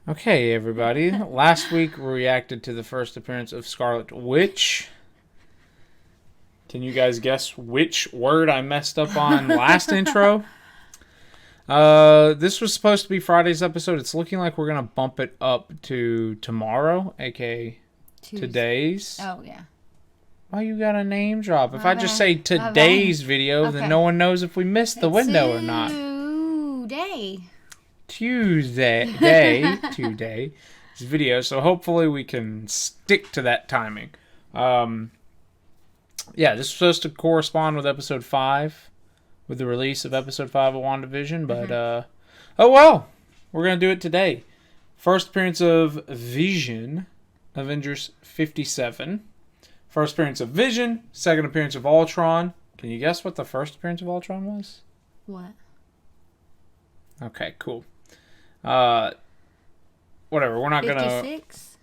Okay, everybody. Last week we reacted to the first appearance of Scarlet Witch. Can you guys guess which word I messed up on last intro? This was supposed to be Friday's episode. It's looking like we're gonna bump it up to tomorrow, aka today's. Oh yeah. Why you got a name drop? If My I just bad. say today's video, then Okay. no one knows if we missed the window or not. Today's video, so hopefully we can stick to that timing. Yeah, this was supposed to correspond with episode 5, with the release of episode 5 of WandaVision, but oh well, we're gonna do it today. First appearance of Vision, Avengers 57. First appearance of Vision, second appearance of Ultron. Can you guess what the first appearance of Ultron was? What? Okay, cool. Whatever, we're not 56?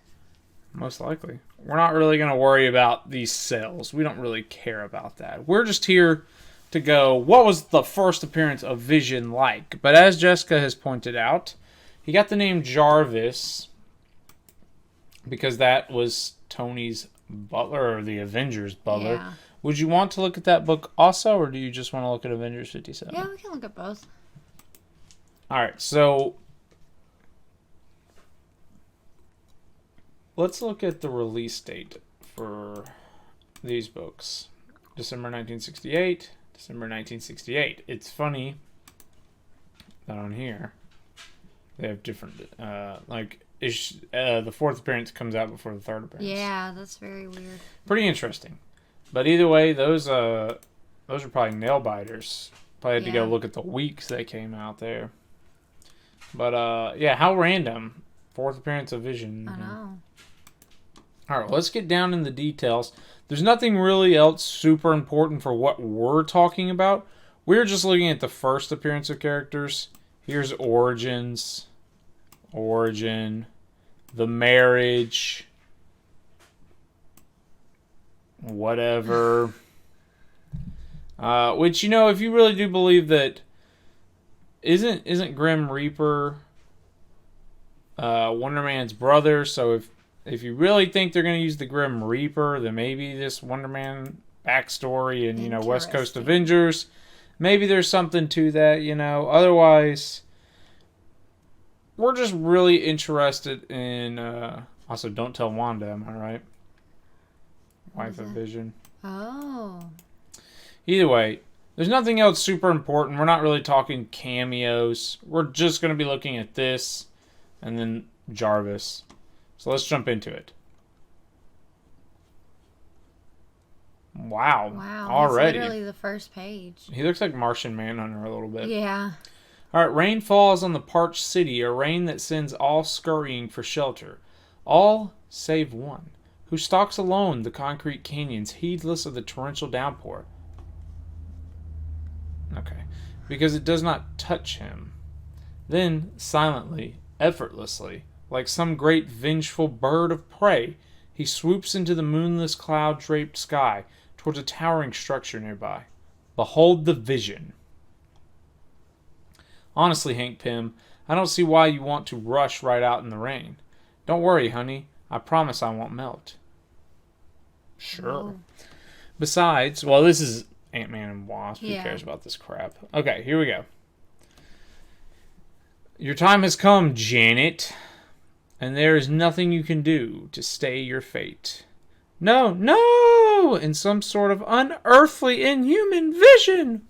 most likely. We're not really gonna worry about these cells. We don't really care about that. We're just here to go, what was the first appearance of Vision like? But as Jessica has pointed out, he got the name Jarvis because that was Tony's butler, or the Avengers butler. Yeah. Would you want to look at that book also, or do you just want to look at Avengers 57? Yeah, we can look at both. Alright, so let's look at the release date for these books. December 1968. December 1968. It's funny that on here they have different, the fourth appearance comes out before the third appearance. Yeah, that's very weird. Pretty interesting. But either way, those are probably nail biters. Probably had to go look at the weeks they came out there. But yeah, how random. Fourth appearance of Vision. I know. Alright, let's get down in the details. There's nothing really else super important for what we're talking about. We're just looking at the first appearance of characters. Here's origins. Origin. The marriage. Whatever. Which, you know, if you really do believe that... Isn't Grim Reaper Wonder Man's brother? So if you really think they're going to use the Grim Reaper, then maybe this Wonder Man backstory and, you know, West Coast Avengers, maybe there's something to that, you know. Otherwise, we're just really interested in... also, don't tell Wanda, am I right? Wife of Vision. Oh. Either way, there's nothing else super important. We're not really talking cameos. We're just going to be looking at this and then Jarvis. So let's jump into it. Wow. Already. That's literally the first page. He looks like Martian Manhunter a little bit. Yeah. Alright, rain falls on the parched city, a rain that sends all scurrying for shelter. All save one, who stalks alone the concrete canyons, heedless of the torrential downpour. Okay. Because it does not touch him. Then, silently, effortlessly, like some great vengeful bird of prey, he swoops into the moonless cloud-draped sky towards a towering structure nearby. Behold the Vision. Honestly, Hank Pym, I don't see why you want to rush right out in the rain. Don't worry, honey. I promise I won't melt. Sure. Oh. Besides, well, this is Ant-Man and Wasp. Yeah. Who cares about this crap? Okay, here we go. Your time has come, Janet, and there is nothing you can do to stay your fate. No, no! In some sort of unearthly, inhuman vision!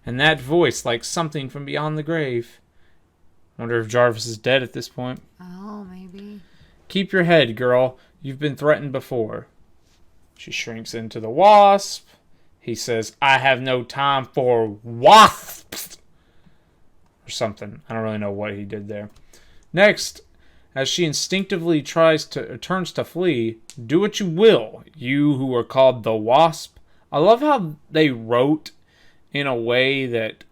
And that voice like something from beyond the grave. Wonder if Jarvis is dead at this point. Oh, maybe. Keep your head, girl. You've been threatened before. She shrinks into the Wasp. He says, I have no time for wasps! Or something. I don't really know what he did there. Next, as she instinctively turns to flee, do what you will, you who are called the Wasp. I love how they wrote in a way that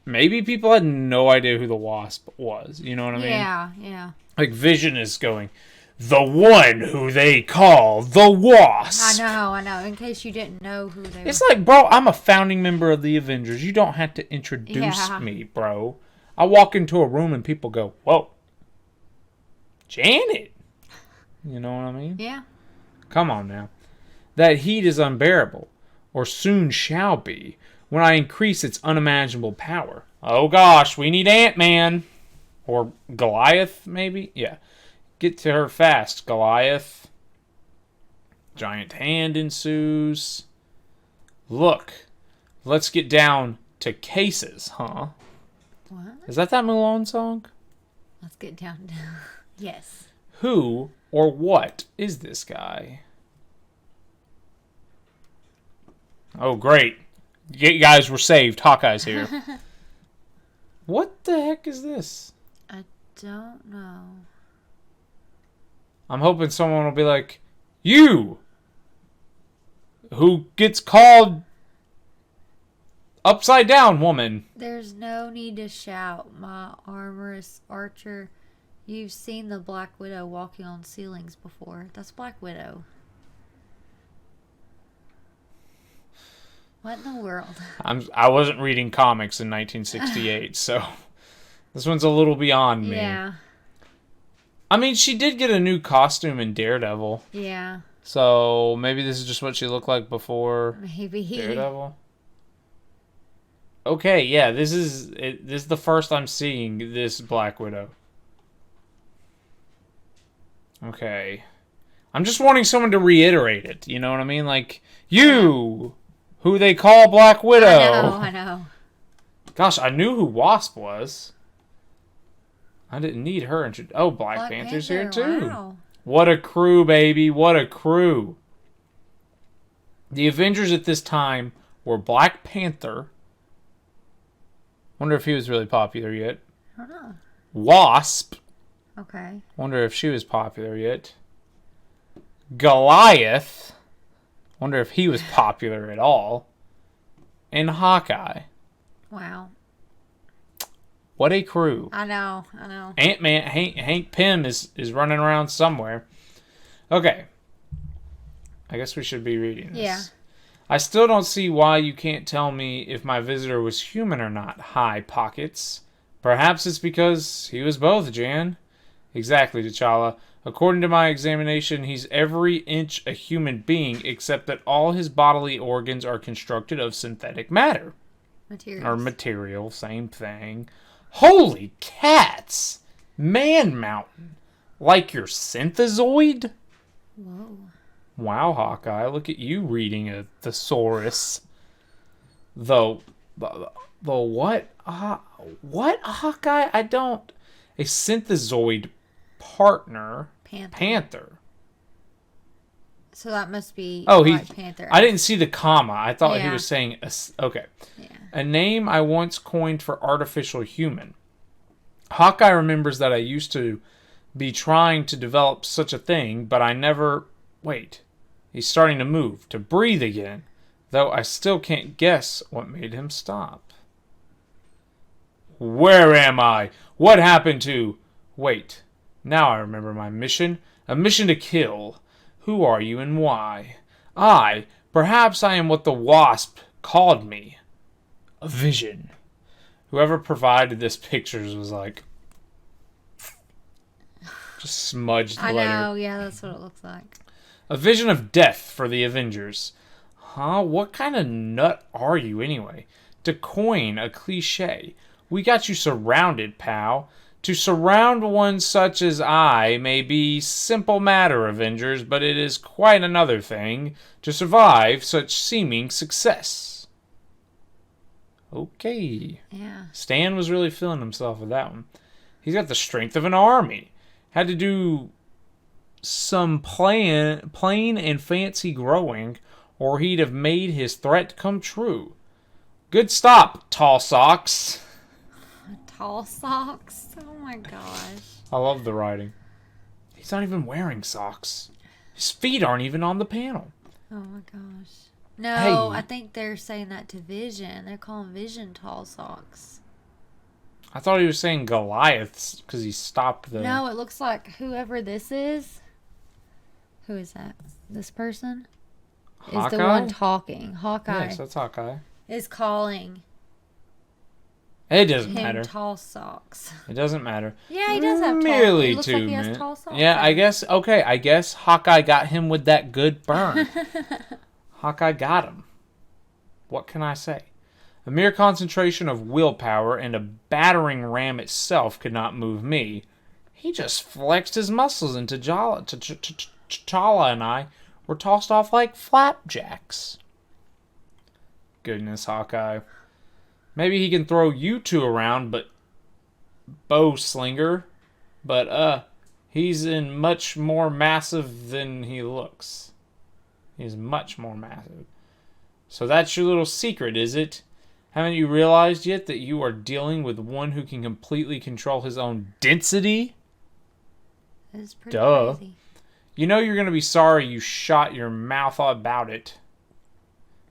maybe people had no idea who the Wasp was. You know what I mean? Yeah. Like Vision is going, the one who they call the Wasp. I know. In case you didn't know who they were. It's like, bro, I'm a founding member of the Avengers. You don't have to introduce me, bro. I walk into a room and people go, whoa. Janet. You know what I mean? Yeah. Come on now. That heat is unbearable, or soon shall be, when I increase its unimaginable power. Oh gosh, we need Ant-Man. Or Goliath, maybe? Yeah. Get to her fast, Goliath. Giant hand ensues. Look, let's get down to cases, huh? What? Is that Mulan song? Let's get down to... Yes. Who or what is this guy? Oh, great. You guys were saved. Hawkeye's here. What the heck is this? I don't know. I'm hoping someone will be like, you! Who gets called upside down woman? There's no need to shout, my armorous archer. You've seen the Black Widow walking on ceilings before. That's Black Widow. What in the world? I wasn't reading comics in 1968, so this one's a little beyond me. Yeah. I mean, she did get a new costume in Daredevil. Yeah. So maybe this is just what she looked like before Maybe. Daredevil. Okay, yeah, this is the first I'm seeing this Black Widow. Okay. I'm just wanting someone to reiterate it, you know what I mean? Like, you, who they call Black Widow. I know. Gosh, I knew who Wasp was. I didn't need her. Oh, Black Panther's here too. Wow. What a crew, baby. What a crew. The Avengers at this time were Black Panther. Wonder if he was really popular yet. I don't know. Wasp. Okay. Wonder if she was popular yet. Goliath. Wonder if he was popular at all. And Hawkeye. Wow. What a crew. I know. Ant-Man, Hank Pym is running around somewhere. Okay. I guess we should be reading this. Yeah. I still don't see why you can't tell me if my visitor was human or not, High Pockets. Perhaps it's because he was both, Jan. Exactly, T'Challa. According to my examination, he's every inch a human being, except that all his bodily organs are constructed of synthetic matter. Materials. Or material, same thing. Holy cats! Man Mountain. Like your synthezoid? Whoa. Wow, Hawkeye, look at you reading a thesaurus. The what? What, Hawkeye? I don't... A synthezoid partner. Panther. So that must be Black Panther. I didn't see the comma. I thought he Yeah. was saying... Okay. Yeah. A name I once coined for artificial human. Hawkeye remembers that I used to be trying to develop such a thing, but I never... Wait. He's starting to move, to breathe again, though I still can't guess what made him stop. Where am I? What happened to... Wait. Now I remember my mission. A mission to kill. Who are you and why? Perhaps I am what the Wasp called me. A vision. Whoever provided this pictures was like... Just smudged the letter. I know, yeah, that's what it looks like. A vision of death for the Avengers. Huh? What kind of nut are you anyway? To coin a cliche. We got you surrounded, pal. To surround one such as I may be simple matter, Avengers, but it is quite another thing to survive such seeming success. Okay. Yeah. Stan was really feeling himself with that one. He's got the strength of an army. Had to do some plain and fancy growing, or he'd have made his threat come true. Good stop, tall socks. Tall socks? Oh my gosh. I love the writing. He's not even wearing socks. His feet aren't even on the panel. Oh my gosh. No, Hey. I think they're saying that to Vision. They're calling Vision tall socks. I thought he was saying Goliaths because he stopped the... No, it looks like whoever this is. Who is that? This person? Hawkeye? Is the one talking. Hawkeye Yes, that's Hawkeye. is calling. It doesn't him matter. tall socks. It doesn't matter. Yeah, he does have tall. Merely It looks 2 like he has minutes. tall socks. Yeah, I guess. Okay, I guess Hawkeye got him with that good burn. Hawkeye got him. What can I say? A mere concentration of willpower and a battering ram itself could not move me. He just flexed his muscles, and T'Challa and I were tossed off like flapjacks. Goodness, Hawkeye. Maybe he can throw you two around, but bow slinger. But he's in much more massive than he looks. He's much more massive. So that's your little secret, is it? Haven't you realized yet that you are dealing with one who can completely control his own density? That is pretty Duh. crazy. You know you're going to be sorry you shot your mouth about it.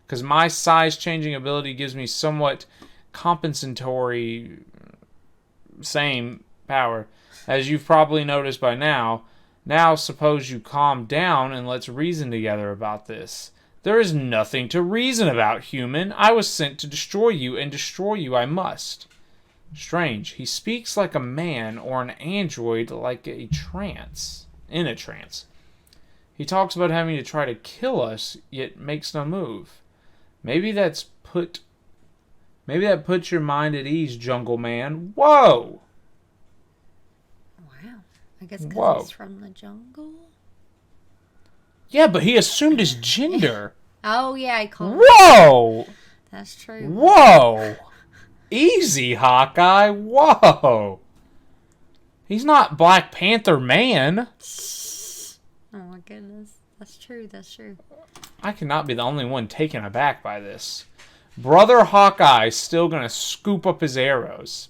Because my size-changing ability gives me somewhat compensatory same power. As you've probably noticed by now. Now suppose you calm down and let's reason together about this. There is nothing to reason about, human. I was sent to destroy you, and destroy you I must. Strange. He speaks like a man or an android like in a trance. He talks about having to try to kill us, yet makes no move. Maybe that puts your mind at ease, Jungle Man. Whoa! Wow. I guess because he's from the jungle? Yeah, but he assumed his gender. Oh, yeah, I called him. Whoa! That's true. Whoa! Easy, Hawkeye. Whoa! He's not Black Panther Man. Oh, my goodness. That's true. That's true. I cannot be the only one taken aback by this. Brother Hawkeye's still gonna scoop up his arrows.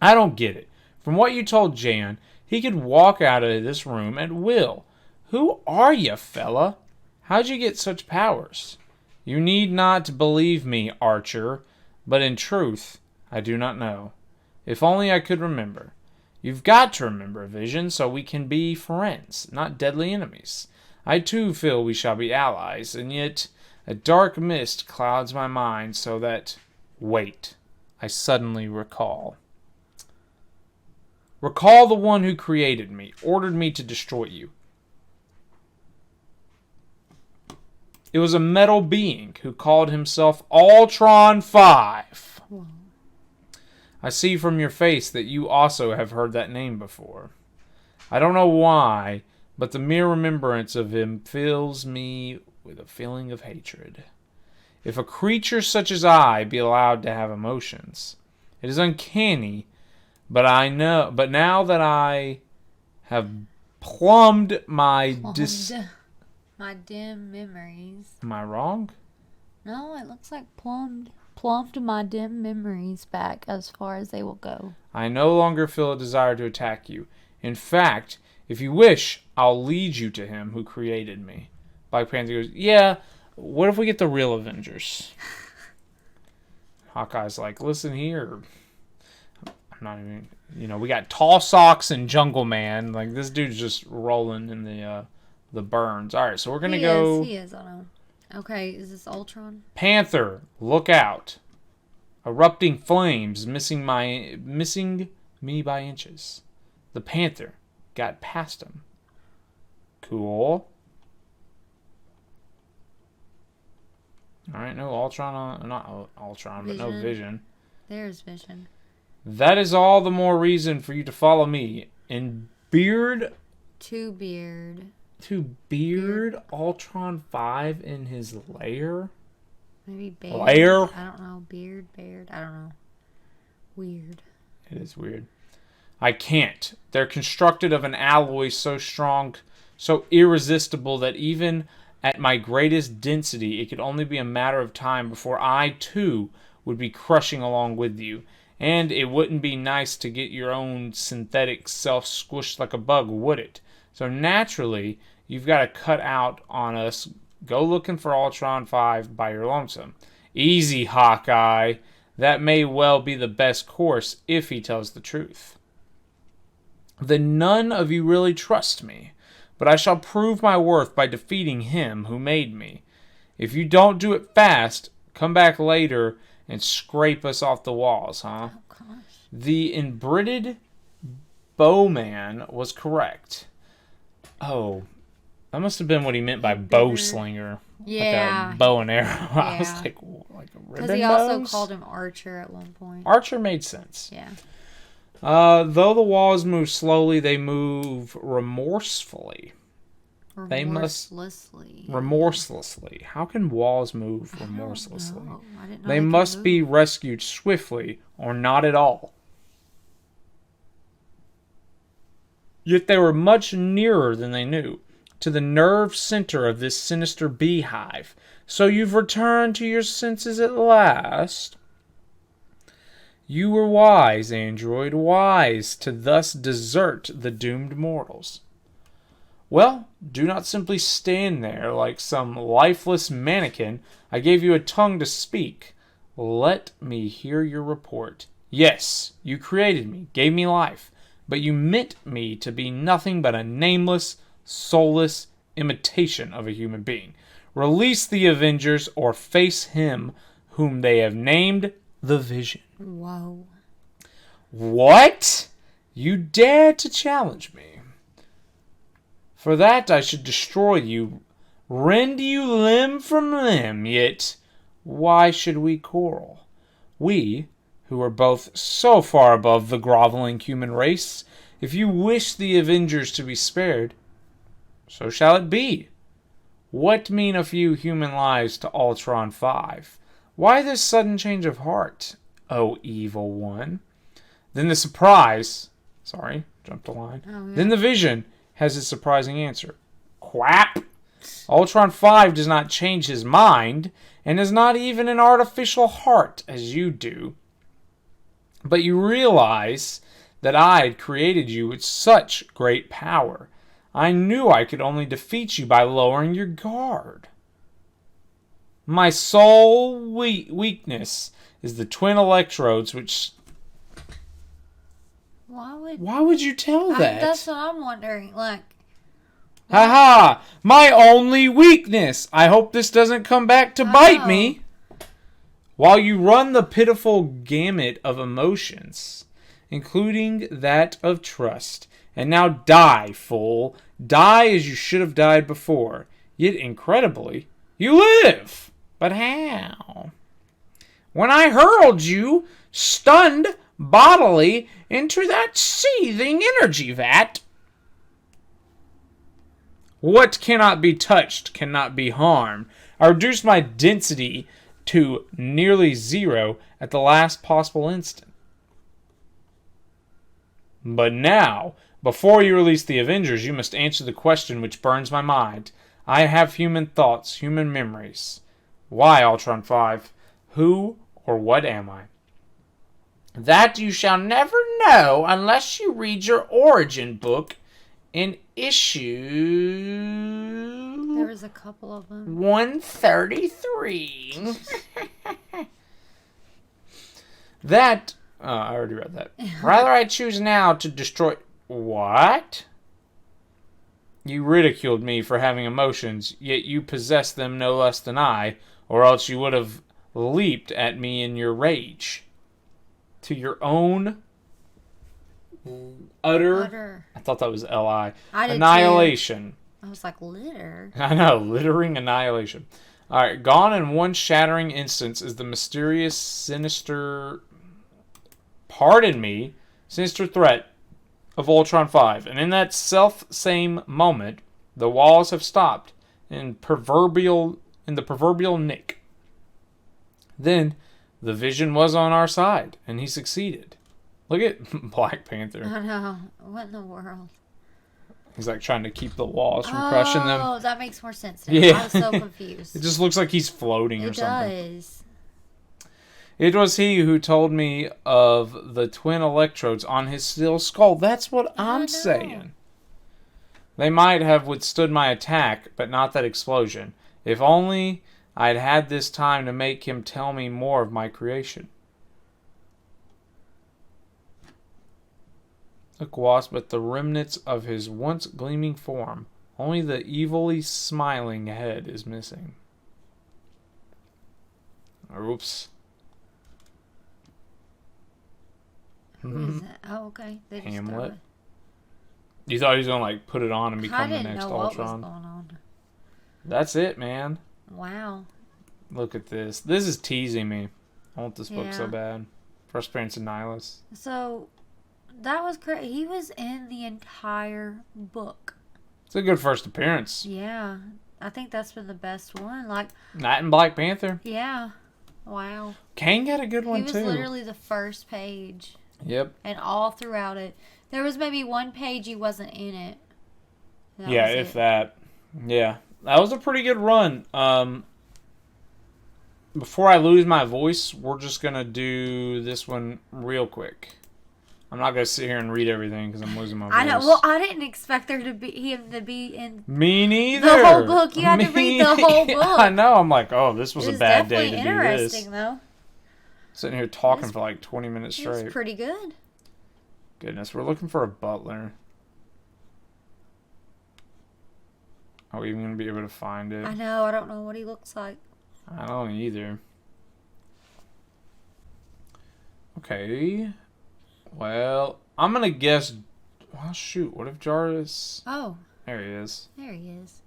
I don't get it. From what you told Jan, he could walk out of this room at will. Who are you, fella? How'd you get such powers? You need not believe me, Archer, but in truth, I do not know. If only I could remember. You've got to remember, Vision, so we can be friends, not deadly enemies. I too feel we shall be allies, and yet a dark mist clouds my mind so that... Wait, I suddenly recall. Recall the one who created me, ordered me to destroy you. It was a metal being who called himself Ultron 5. Whoa. I see from your face that you also have heard that name before. I don't know why, but the mere remembrance of him fills me with a feeling of hatred. If a creature such as I be allowed to have emotions, it is uncanny, but now that I have plumbed my my dim memories. Am I wrong? No, it looks like plumbed my dim memories back as far as they will go. I no longer feel a desire to attack you. In fact, if you wish, I'll lead you to him who created me. Black Panther goes, yeah, what if we get the real Avengers? Hawkeye's like, listen here. I'm not even, we got Tall Socks and Jungle Man. Like, this dude's just rolling in the burns. All right, so we're going to go. He is, I know. Okay, is this Ultron? Panther, look out. Erupting flames, missing me by inches. The Panther got past him. Cool. Alright, no Ultron, not Ultron, but no Vision. There's Vision. That is all the more reason for you to follow me. And Beard... To Beard Ultron 5 in his lair? Maybe Beard. Lair? I don't know. Beard. I don't know. Weird. It is weird. I can't. They're constructed of an alloy so strong, so irresistible that even at my greatest density, it could only be a matter of time before I, too, would be crushing along with you. And it wouldn't be nice to get your own synthetic self squished like a bug, would it? So naturally, you've got to cut out on us. Go looking for Ultron 5 by your lonesome. Easy, Hawkeye. That may well be the best course if he tells the truth. Then none of you really trust me, but I shall prove my worth by defeating him who made me. If you don't do it fast, come back later and scrape us off the walls, huh? Oh, gosh. The inbred bowman was correct. Oh, that must have been what he meant by bow slinger. Yeah. Like a bow and arrow. I was Yeah. like a ribbon Because he also bows? called him Archer at one point. Archer made sense. Yeah. Though the walls move slowly, they move remorsefully. They must remorselessly. How can walls move remorselessly? I didn't know They could must move. be rescued swiftly or not at all. Yet they were much nearer than they knew, to the nerve center of this sinister beehive. So you've returned to your senses at last. You were wise, android, wise to thus desert the doomed mortals. Well, do not simply stand there like some lifeless mannequin. I gave you a tongue to speak. Let me hear your report. Yes, you created me, gave me life, but you meant me to be nothing but a nameless, soulless imitation of a human being. Release the Avengers or face him whom they have named the Vision. Whoa. What? You dare to challenge me? For that I should destroy you, rend you limb from limb, yet why should we quarrel? We, who are both so far above the groveling human race, if you wish the Avengers to be spared, so shall it be. What mean a few human lives to Ultron 5? Why this sudden change of heart, O evil one? Then the surprise... Sorry, jumped a line. Oh, yeah. Then the Vision has his surprising answer. Quap! Ultron 5 does not change his mind, and is not even an artificial heart, as you do. But you realize that I had created you with such great power. I knew I could only defeat you by lowering your guard. My sole weakness is the twin electrodes, which... Why would you tell that? That's what I'm wondering. Like, ha! My only weakness! I hope this doesn't come back to bite me. While you run the pitiful gamut of emotions, including that of trust. And now die, fool. Die as you should have died before. Yet, incredibly, you live. But how? When I hurled you, stunned bodily, into that seething energy vat. What cannot be touched cannot be harmed. I reduced my density to nearly zero at the last possible instant. But now, before you release the Avengers, you must answer the question which burns my mind. I have human thoughts, human memories. Why, Ultron 5? Who or what am I? That you shall never know unless you read your origin book in issue... There was a couple of them. 133. That... I already read that. Rather I choose now to destroy... What? You ridiculed me for having emotions, yet you possess them no less than I, or else you would have leaped at me in your rage. To your own utter... I thought that was L-I. I did annihilation. Too. I was like, litter? I know, littering annihilation. Alright, gone in one shattering instance is the mysterious, sinister... Pardon me, sinister threat of Ultron 5. And in that self-same moment, the walls have stopped in the proverbial nick. Then... The Vision was on our side, and he succeeded. Look at Black Panther. I know. What in the world? He's like trying to keep the walls from crushing them. Oh, that makes more sense now. Yeah. I was so confused. It just looks like he's floating or something. It does. It was he who told me of the twin electrodes on his steel skull. That's what I'm saying. They might have withstood my attack, but not that explosion. If only... I'd had this time to make him tell me more of my creation. Look, Wasp, at the remnants of his once gleaming form. Only the evilly smiling head is missing. Oops. Who is that? Oh, okay. They just throw Hamlet. it. You thought he was gonna like put it on and I become the didn't next know what was Ultron? going on. That's it, man. Wow. Look at this. This is teasing me. I want this book so Yeah. bad. First appearance of Nihilus. So, that was great. He was in the entire book. It's a good first appearance. Yeah. I think that's been the best one. Like, Night in Black Panther. yeah. Wow. Kang got a good He one was too. literally the first page. Yep. And all throughout it. There was maybe one page he wasn't in it. That Yeah, was if it. that. Yeah. That was a pretty good run. Before I lose my voice, we're just going to do this one real quick. I'm not going to sit here and read everything because I'm losing my voice. I know. Well, I didn't expect him to be in Me neither. the whole book. You had to read the whole book. I know. I'm like, oh, this was It a was bad day definitely to do this. interesting, though. Sitting here talking was- for like 20 minutes It was straight. pretty good. Goodness, we're looking for a butler. Are we even going to be able to find it? I know. I don't know what he looks like. I don't either. Okay. Well, I'm going to guess... Well, shoot. What if Jarvis... Oh, There he is. there he is.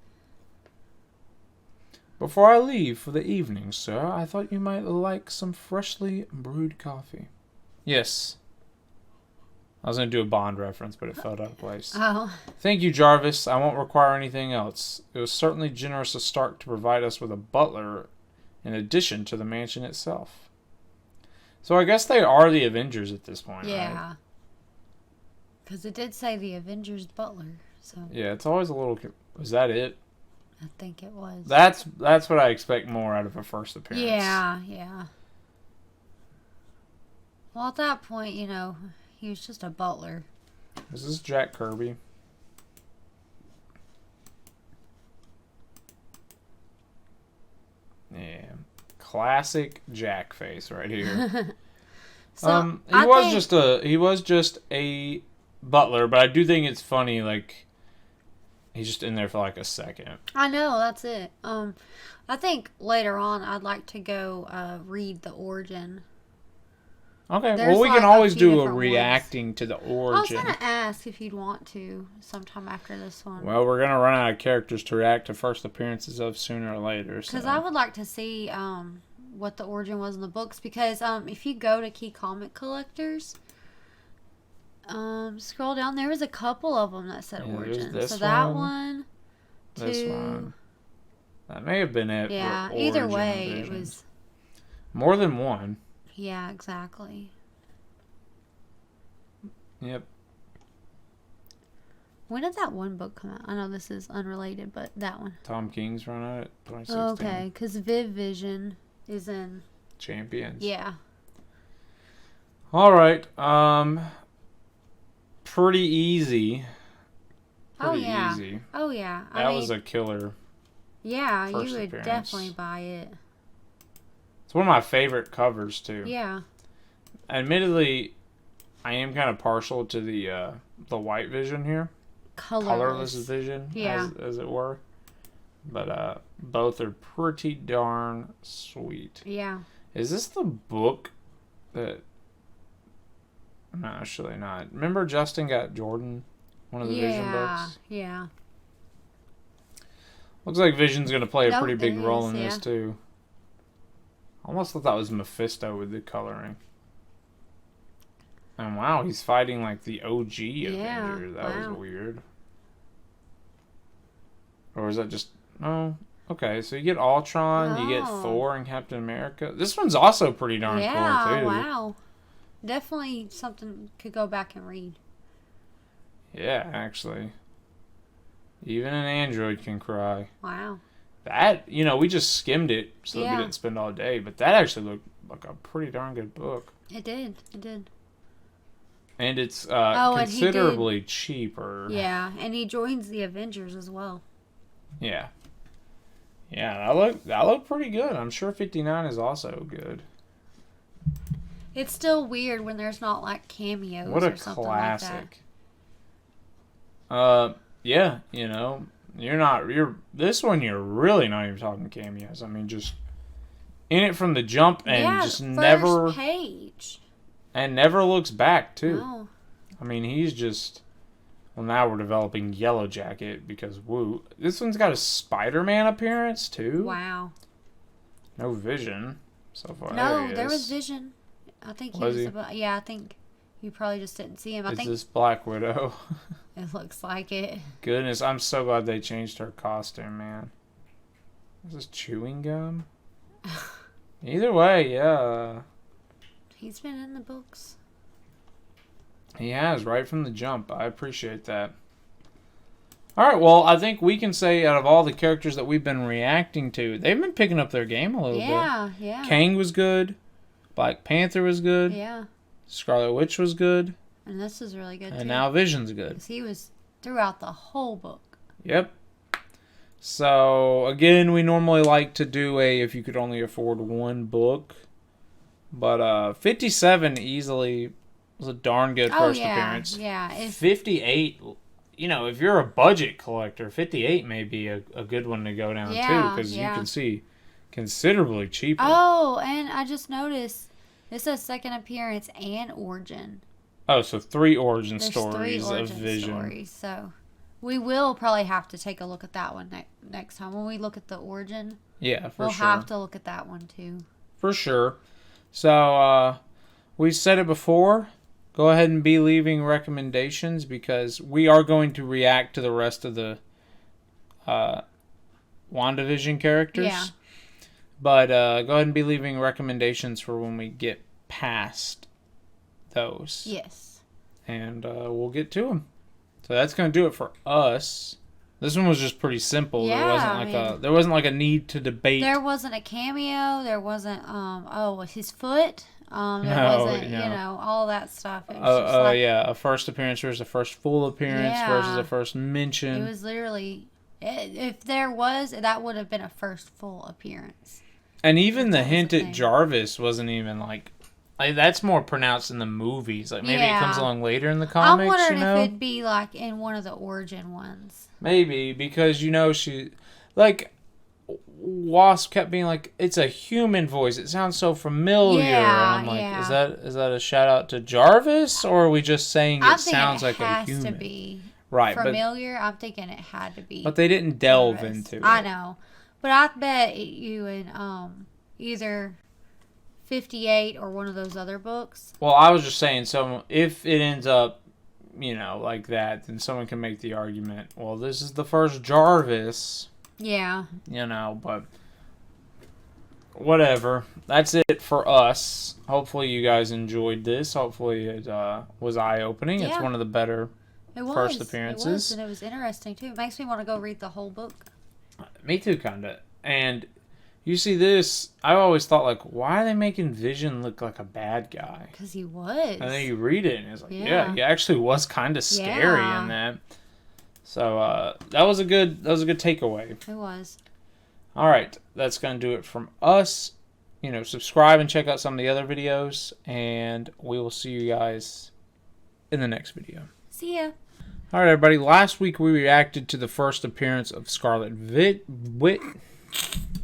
Before I leave for the evening, sir, I thought you might like some freshly brewed coffee. Yes. I was going to do a Bond reference, but it fell out of place. Oh, Thank you, Jarvis. I won't require anything else. It was certainly generous of Stark to provide us with a butler in addition to the mansion itself. So I guess they are the Avengers at this point, right? yeah. Because it did say the Avengers Butler, so Yeah, it's always a little... Is that it? I think it was. That's what I expect more out of a first appearance. Yeah, yeah. Well, at that point, he was just a butler. Is this Jack Kirby? Yeah. Classic Jack face right here. So he was just a butler, but I do think it's funny, like he's just in there for like a second. I know, that's it. I think later on I'd like to go read the origin. Okay, There's well we like can a always few do a different ones. reacting to the I was origin. gonna ask if you'd want to sometime after this one. Well, we're gonna run out of characters to react to first appearances of sooner or later. Because So. I would like to see what the origin was in the books. Because if you go to Key Comic Collectors, scroll down, there was a couple of them that said Yeah, there's origin. this So that one, one, This two, one. That may have been it. yeah. for Either origin way, it visions. was. More than one. Yeah, exactly. Yep. When did that one book come out? I know this is unrelated, but that one. Tom King's run at it. 2016. Okay, because Vision is in. Champions. Yeah. All right. Pretty easy. Pretty yeah. easy. Oh yeah. That was a killer. Yeah, first you would appearance. definitely buy it. It's one of my favorite covers too. Yeah. Admittedly, I am kind of partial to the white Vision here. Colorless Vision, Yeah. as it were. But both are pretty darn sweet. Yeah. Is this the book that... No, actually not. Remember Justin got Jordan? One of the Vision books? Yeah. Looks like Vision's going to play a Nope, pretty big it role is, in this yeah. too. Almost thought that was Mephisto with the coloring. And wow, he's fighting like the OG Avenger. That was wow. weird. Or is that just... Oh, okay. So you get Ultron, you get Oh. Thor and Captain America. This one's also pretty darn Yeah, cool too. wow. Definitely something could go back and read. Yeah, actually. Even an android can cry. Wow. That, we just skimmed it so that Yeah. we didn't spend all day, but that actually looked like a pretty darn good book. It did. It did. And it's and he did- considerably cheaper. Yeah, and he joins the Avengers as well. Yeah. Yeah, that looked pretty good. I'm sure 59 is also good. It's still weird when there's not like cameos What a or something classic. Yeah, this one you're really not even talking cameos. I mean, just in it from the jump like and that. Yeah, just first never... page. And never looks back, too. No. I mean, he's just... Well, now we're developing Yellow Jacket because, woo. This one's got a Spider-Man appearance, too. Wow. No Vision so far. No, there was Vision. I think he Was was he? about... Yeah, I think you probably just didn't see him. I Is think this Black Widow? it looks like it. Goodness, I'm so glad they changed her costume, man. Is this chewing gum? Either way, yeah. He's been in the books. He has, right from the jump. I appreciate that. Alright, well, I think we can say out of all the characters that we've been reacting to, they've been picking up their game a little bit. Yeah. Kang was good. Black Panther was good. Yeah. Scarlet Witch was good. And this is really good, too. And now Vision's good. 'Cause he was throughout the whole book. Yep. So, again, we normally like to do a if you could only afford one book. But 57 easily was a darn good first appearance. Yeah. 58, you know, if you're a budget collector, 58 may be a good one to go down too, because you can see considerably cheaper. Oh, and I just noticed this says second appearance and origin. Oh, so 3 origin There's stories 3 origin of Vision. stories, so we will probably have to take a look at that one next time. When we look at the origin, Yeah, for we'll sure. have to look at that one too. For sure. So, we said it before. Go ahead and be leaving recommendations because we are going to react to the rest of the WandaVision characters. Yeah. But go ahead and be leaving recommendations for when we get past those. Yes. And we'll get to them. So that's going to do it for us. This one was just pretty simple. Yeah, there wasn't like a need to debate. There wasn't a cameo. There wasn't his foot. There wasn't you know, all that stuff. It was just yeah, a first appearance versus a first full appearance versus a first mention. It was literally, if there was, that would have been a first full appearance. And even the hint at Jarvis wasn't even like that's more pronounced in the movies. Like maybe it comes along later in the comics. I'm wondering if it'd be like in one of the origin ones. Maybe because she like Wasp kept being like, it's a human voice. It sounds so familiar. Yeah, and I'm like, is that a shout out to Jarvis, or are we just saying it sounds like a human? It has to be familiar. I'm thinking it had to be. But they didn't delve into it. I know, but I bet you in either 58 or one of those other books. Well, I was just saying, so if it ends up, you know, like that, then someone can make the argument, well, this is the first Jarvis. Yeah. You know, but whatever. That's it for us. Hopefully you guys enjoyed this. Hopefully it was eye-opening. Yeah. It's one of the better first appearances. It was, and it was interesting, too. It makes me want to go read the whole book. Me too, kind of. And you see this, I always thought, like, why are they making Vision look like a bad guy? Because he was. And then you read it, and it's like, yeah he actually was kind of scary in that. So that was a good takeaway. It was. All right, that's going to do it from us. You know, subscribe and check out some of the other videos, and we will see you guys in the next video. See ya. All right, everybody. Last week we reacted to the first appearance of Scarlet Witch.